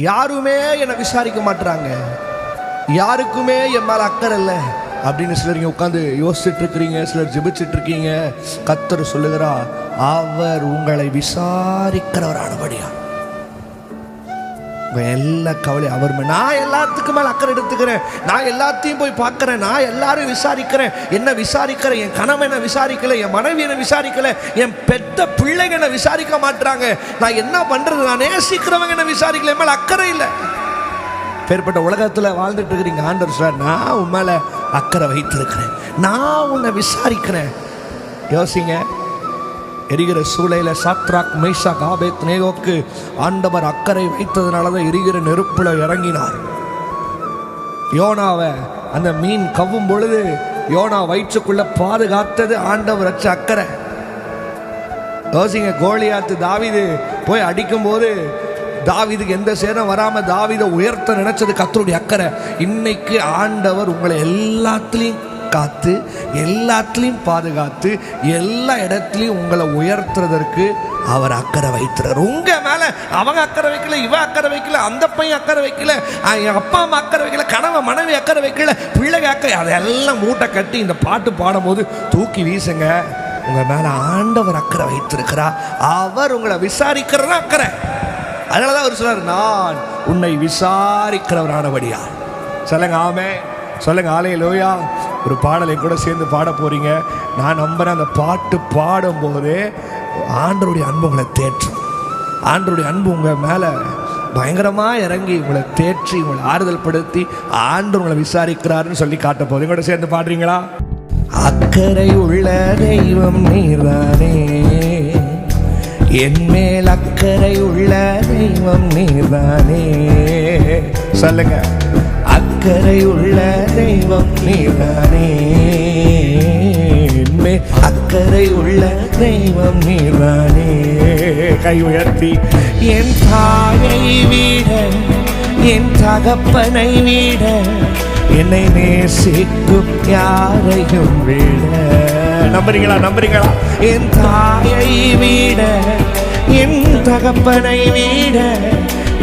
யாருமே என்னை விசாரிக்க மாட்டுறாங்க, யாருக்குமே என் மேல அக்கறை இல்லை அப்படின்னு சிலர் இங்கே உட்காந்து யோசிச்சுட்டு இருக்கிறீங்க, சிலர் ஜெபிச்சுட்டு இருக்கீங்க. கர்த்தர் சொல்லுகிறா, அவர் உங்களை விசாரிக்கிறவரானபடியா எல்லா கவலை அவர். நான் எல்லாத்துக்கும் மேல அக்கறை எடுத்துக்கிறேன், நான் எல்லாத்தையும் போய் பார்க்கிறேன், நான் எல்லாரும் விசாரிக்கிறேன், என்ன விசாரிக்கிறேன். என் கணவன் என்ன விசாரிக்கல, என் மனைவி என்ன விசாரிக்கல, என் பெத்த பிள்ளைங்க என்ன விசாரிக்க மாட்டாங்க. நான் என்ன பண்றது, நான் நேசிக்கிறவங்க என்ன விசாரிக்கல, என் மேல அக்கறை இல்லை. பேர்பட்ட உலகத்தில் வாழ்ந்துட்டு இருக்கிறீங்க. ஆண்டவர் சார், நான் உன் மேல அக்கறை வைத்திருக்கிறேன், நான் உன்னை விசாரிக்கிறேன். யோசிங்க, எரிகிற சூளையில சாத்ராக் மேஷாக் ஆபேத்நேகோவுக்கு ஆண்டவர் அக்கறை வைத்ததுனாலதான் எரிகிற நெருப்புல இறங்கினார். யோனாவை அந்த மீன் கவ்வும் பொழுது யோனா வயிற்றுக்குள்ள பாதுகாத்தது ஆண்டவர் வச்ச அக்கறை. யோசிங்க, கோலியாத்து தாவீது போய் அடிக்கும் போது தாவீதுக்கு எந்த சேதம் வராம தாவீதை உயர்த்த நினைச்சது கர்த்தருடைய அக்கறை. இன்னைக்கு ஆண்டவர் உங்களை எல்லாத்துலயும் காத்து, எல்லாத்துலயும் பாதுகாத்து, எல்லா இடத்துலயும் உங்களை உயர்த்துறதற்கு அவர் அக்கறை வைக்கிறார். உங்க மேல அவங்க அக்கறை வைக்கல, இவ அக்கறை வைக்கல, அந்த பையன் அக்கறை வைக்கல, அப்பா அம்மா அக்கறை வைக்கல, கணவன் மனைவி அக்கறை வைக்கல, பிள்ளைங்க அக்கறை, அதெல்லாம் மூட்டை கட்டி இந்த பாட்டு பாடும் போது தூக்கி வீசுங்க. உங்க மேல ஆண்டவர் அக்கறை வைத்திருக்கிறா, அவர் உங்களை விசாரிக்கிறதா அக்கறை. அதனாலதான் அவர் சொல்றார், நான் உன்னை விசாரிக்கிறவரானபடியா. சொல்லுங்க ஆமே, சொல்லுங்க ஹல்லேலூயா. ஒரு பாடலை கூட சேர்ந்து பாட போறீங்க. நான் நம்புறேன், அந்த பாட்டு பாடும் போதே ஆண்டவருடைய அன்பு உங்களை தேற்றும். ஆண்டவருடைய அன்பு உங்க மேல பயங்கரமா இறங்கி உங்களை தேற்றி, உங்களை ஆறுதல் படுத்தி ஆண்டவர் உங்களை விசாரிக்கிறாருன்னு சொல்லி காட்ட போது கூட சேர்ந்து பாடுறீங்களா? அக்கறை உள்ள தெய்வம் நீர்தானே, என் மேல் அக்கறை உள்ள தெய்வம் நீர்தானே. சொல்லுங்க, அக்கறை உள்ள தெய்வம் நீர்தானே, என் மேல் அக்கறை உள்ள தெய்வம் நீர்தானே. கை உயர்த்தி, என் தாயை விட, என் தகப்பனை விட, என்னை நேசிக்கும் யாரையும் விட. நம்புறீங்களா? நம்புறீங்களா? என் தாயை விட, என் தகப்பனை விட,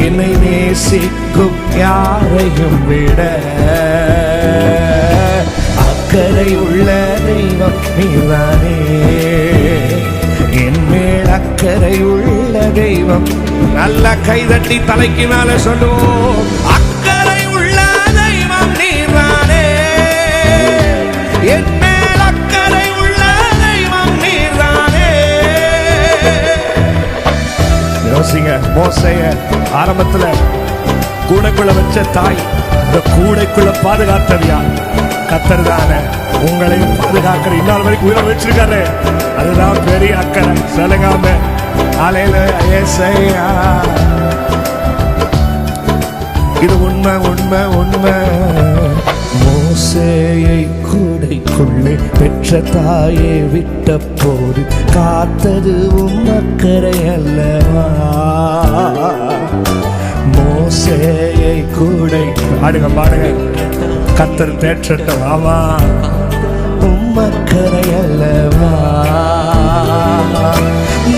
என்னை நேசிக்கும் யாரையும் விட அக்கறை உள்ள தெய்வம் நீதானே, என் மேல் அக்கறை உள்ள தெய்வம். நல்ல கைதட்டி தலைக்கு மேல சொல்லுவோம், அக்கறை உள்ள தெய்வம் நீதானே, என் மேல் அக்கறை உள்ள தெய்வம் நீதானே. யோசிங்க, மோசேய ஆரம்பத்துல கூடைக்குள்ள வச்ச தாய், இந்த கூடைக்குள்ள பாதுகாத்தது யார்? கர்த்தர் தானே. உங்களையும் பாதுகாக்கிற, இன்னொரு வரைக்கும் உயிரை வச்சிருக்காரு, அதுதான் பெரிய அக்கறை. சொல்லுங்க ஹல்லேலூயா. இது உண்மை, உண்மை, உண்மை. மோசேயை கூடைக்குள்ளே பெற்ற தாயே விட்ட போது காத்தது உம் அக்கறை அல்லவா? மோசேயை கூடை பாடுங்க, பாடுங்க. கர்த்தர் தேற்றட்டவாமா, உம் அக்கறை அல்லவா?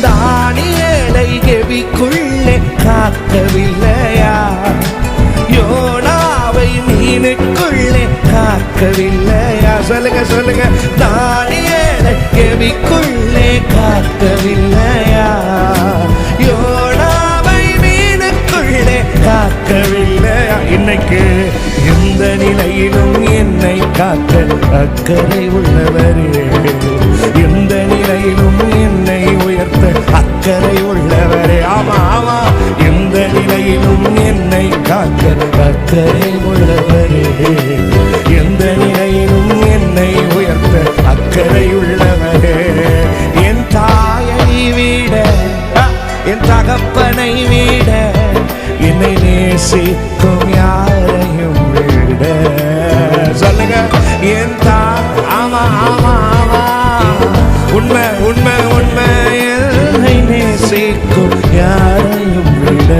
தானியேலை கெபிக்குள்ளே காக்கவில்லையா? யோனாவை மீனுக்குள்ளே காக்கவில்லையா? சொல்லுங்க, சொல்லுங்க. தானியேலை கெபிக்குள்ளே காக்கவில்லையா? யோனாவை மீனுக்குள்ளே காக்கவில்லையா? இன்னைக்கு எந்த நிலையிலும் என்னை காக்க அக்கறை உள்ளவரே, எந்த நிலையிலும் என்னை உயர்த்த அக்கறை உள்ளவரே. ஆமா, ஆமா. எந்த நிலையிலும் என்னை காக்க அக்கறை உள்ளவரே, எந்த நிலையிலும் என்னை உயர்த்த அக்கறை உள்ளவரே. என் தாயை விட, என் தகப்பனை விட, என்னை நேசிக்கும் யாரையும் விட. சொல்லுங்க, என் ஆமா, ஆமா, ஆமா. உண்மை, உண்மை, உண்மை. என்னை நேசிக்கும் யாரையும் விட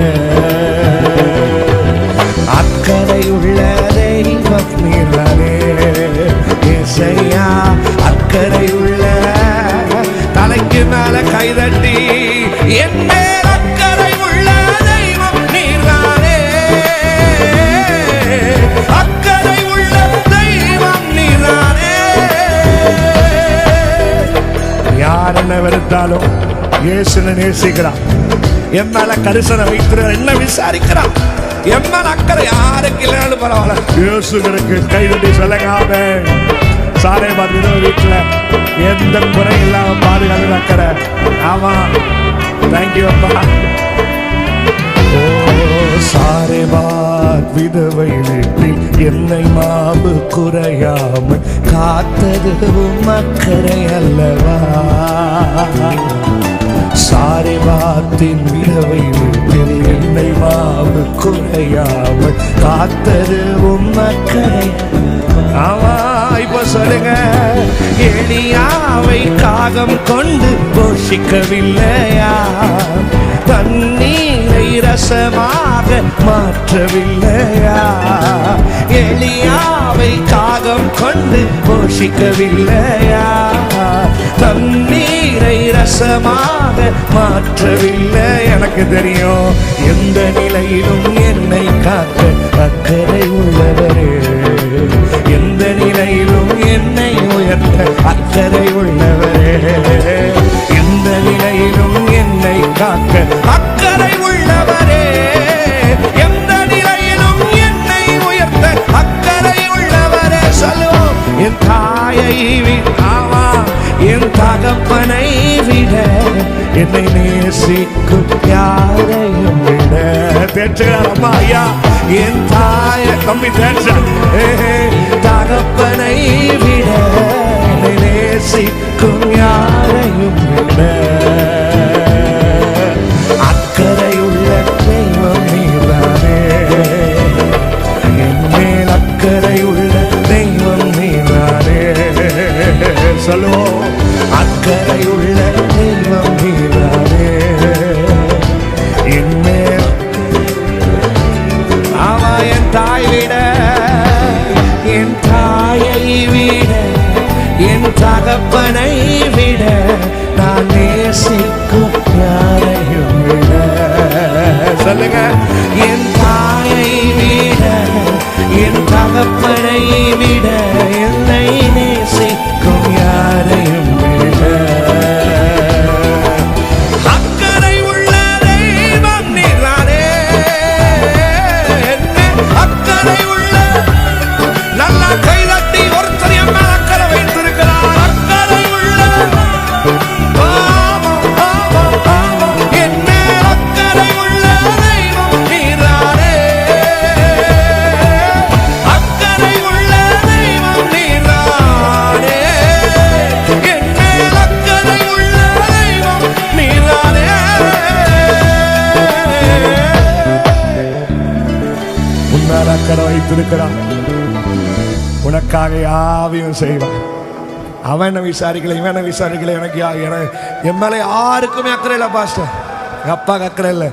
அக்கறை உள்ள தெய்வம் நீர்தானே. இசையா, அக்கறை உள்ள. தலைக்கு மேல கைதட்டி, என் மேல் அக்கறை உள்ள தெய்வம் நீர்தானே. கைவிட்டாலும் இயேசுனை நேசிக்கிறான். என் மேல கரிசனை வைத்திருக்கிற என்ன விசாரிக்கிறான். என் மேல அக்கறை யாருக்கு இல்லைனாலும் பரவாயில்ல, இயேசுக்கு கைதட்டி சொல்லுங்க. சாலை பார்த்து வீட்டுல எந்த குறை இல்லாம பாதுகாத்து அக்கறை. ஆமா, தேங்க்யூ அப்பா. சாரே பாத் விதவை வீட்டில் என்னை மாவு குறையாமல் காத்தது அக்கறை அல்லவா. சாரே பாத்தின் விதவை வீட்டில் என்னை மாவு குறையாமல் காத்தது அக்கறை. ஆமா, இப்ப சொல்லுங்க. எலியாவை காகம் கொண்டு போஷிக்கவில்லையா, தண்ணீரை ரசமாக மாற்றவில்லையா. எலியாவை காகம் கொண்டு போஷிக்கவில்லையா, தண்ணீரை ரசமாக மாற்றவில்லை. எனக்கு தெரியும் எந்த நிலையிலும் என்னை காக்க அக்கறை உள்ளவரே, எந்த நிலையிலும் என்னை உயர்த்த அக்கறை உள்ளவரே, எந்த நிலையிலும் என்னை காக்க அக்கறை உள்ளவரே, எந்த நிலையிலும் என்னை உயர்த்த அக்கறை உள்ளவரே. சொல்லுவோம். என் தாயை விடாமா, என் தகப்பனை விட என்னை நேசிக்கும் யாரையும் விட. தேற்றாரம்மா ஐயா, என் தாய தம்பி தேற்ற தகப்பனை விட என்னை நேசிக்கும் யாரையும் விட அக்கறையுள்ள தெய்வம் நீதானே, என் மேல் அக்கறையுள்ள தெய்வம் நீதானே. சொல்லுவோம். அக்கறையுள்ள தெய்வம் நீதானே, என் மேல். ஆமா, என் தாய் விட, என் தாயை விட, என் தகப்பனை விட நான் நேசிக்கும் யாரையும் விட. சொல்லுங்க. என் தாயை விட, என் தகப்பனை விட என்னை நேசிக்கும் யாரையும் விட அக்கறை உள்ள தெய்வம் நீதானே, அக்கறை உள்ள. நல்லா கைதட்டி ஒருத்தர் என் மேல் அக்கறை வைத்திருக்கிறார். அக்கறை உள்ள என் மேல் அக்கறை உள்ள தெய்வம் நீதானே, அக்கறை உள்ள தெய்வம் நீதானே, என் மேல் அக்கறை உள்ள தெய்வம் நீதானே. உன்னால் அக்கறை வைத்திருக்கிறான், உனக்காக யாவையும் செய்வான். அவன் என்ன விசாரிக்கல, இவன் என்ன விசாரிக்கல. எனக்கு என் மேலே யாருக்குமே அக்கறை இல்லை பாஸ்டர். என் அப்பாவுக்கு அக்கறை இல்லை,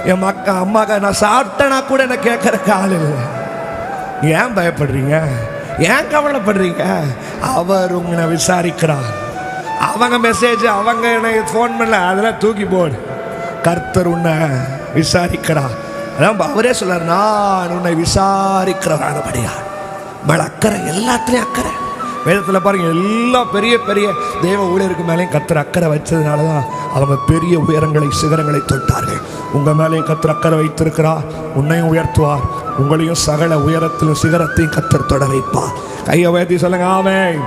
என் அம்மாக்கா நான் சாப்பிட்டேனா கூட என்ன கேட்கறக்கு ஆள் இல்லை. ஏன் பயப்படுறீங்க, ஏன் கவலைப்படுறீங்க? அவர் உங்களை விசாரிக்கிறார். அவங்க மெசேஜ், அவங்க என்னை ஃபோன் பண்ணல, அதெல்லாம் தூக்கி போடு. கர்த்தர் உன்னை விசாரிக்கிறார். அதான் அவரே சொல்றார், நான் உன்னை விசாரிக்கிறவரானபடியா. மேல அக்கறை, எல்லாத்துலேயும் அக்கறை. வேதத்தில் பாருங்க, எல்லா பெரிய பெரிய தேவ ஊழியருக்கு மேலேயும் கர்த்தர் அக்கறை வச்சதுனால தான் அவங்க பெரிய உயரங்களை, சிகரங்களை தொட்டார்கள். உங்கள் மேலேயும் கர்த்தர் அக்கறை வைத்திருக்கிறார். உன்னையும் உயர்த்துவார், உங்களையும் சகல உயரத்திலும் சிகரத்தையும் கர்த்தர் தொட வைப்பார். கையை உயர்த்தி சொல்லுங்க ஆமென்.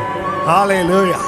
ஹல்லேலூயா.